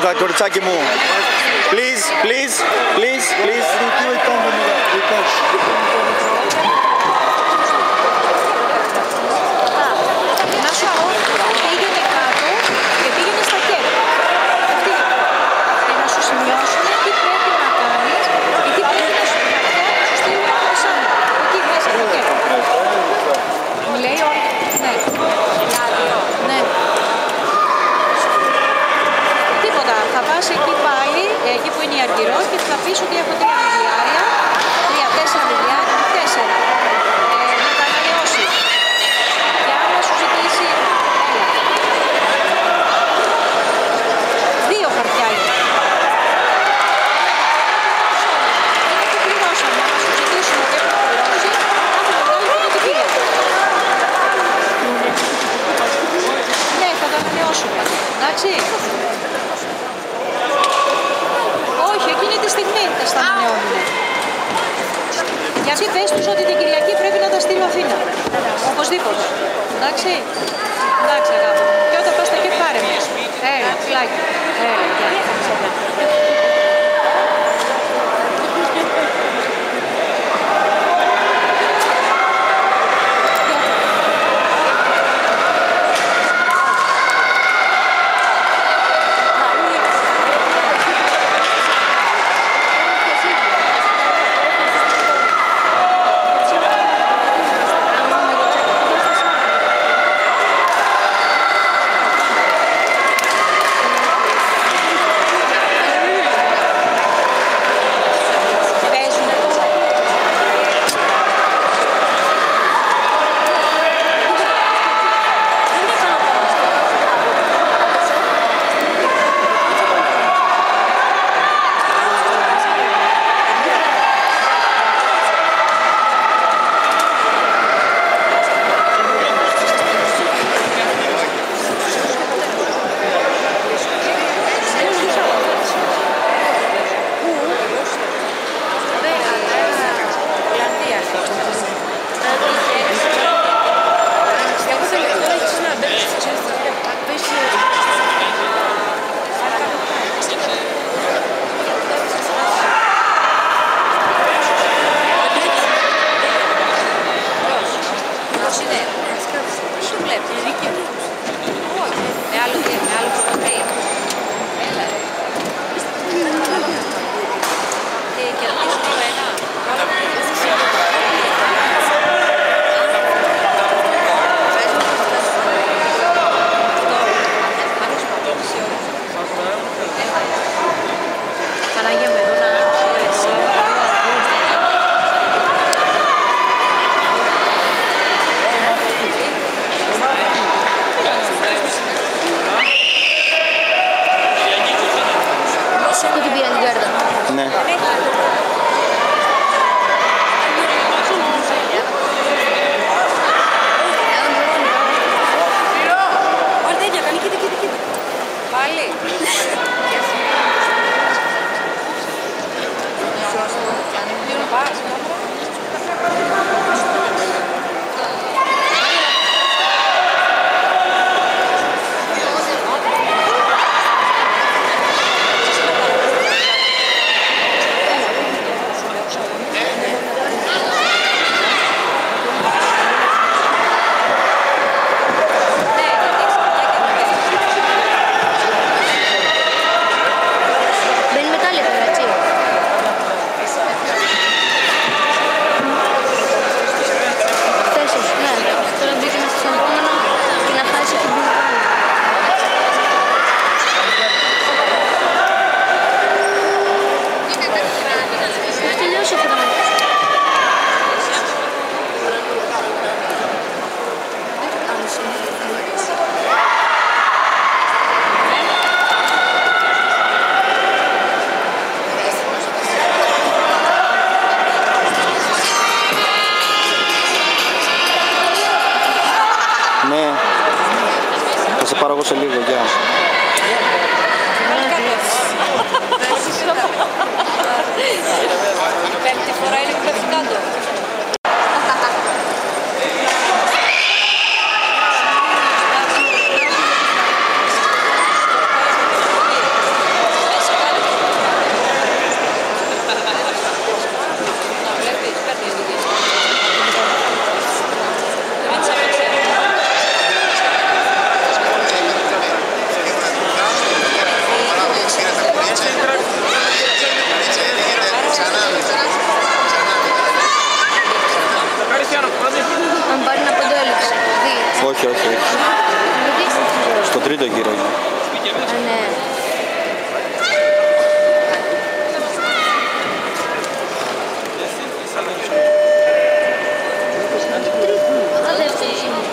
κάνεις κοριτσάκι μου? Please, please, please, please. Εκεί που είναι η Αργυρός και θα πεις ότι έχω 3 βιβλιάρια, 3-4 βιβλιάρια, 4. Να τα ανανεώσει. Και αν να σου ζητήσει, έλα. 2 χαρτιά είναι. Δεν το πληρώσαμε, να σου ζητήσουν ότι έχω πληρώσει, θα το βγάλουμε και την πήγε. Ναι, θα τα ανανεώσουμε. Εντάξει. Εκείνη τη στιγμή τα στανανεώνουν. Γιατί πες τους ότι την Κυριακή πρέπει να τα στείλω Αθήνα. Οπωσδήποτε. Εντάξει. Εντάξει αγάπη μου. Και όταν πας στο εκεί πάρε με. Έλα, φυλάκι. Έλα. πάρω εγώ σε λίγο, γεια. Η πέμπτη φορά είναι που πέφτει κάτω. Αν πάρει ένα πόντο έλειψη. Όχι, όχι, όχι. Στο τρίτο γύρο είναι. Α, ναι. Το δεύτερο είναι.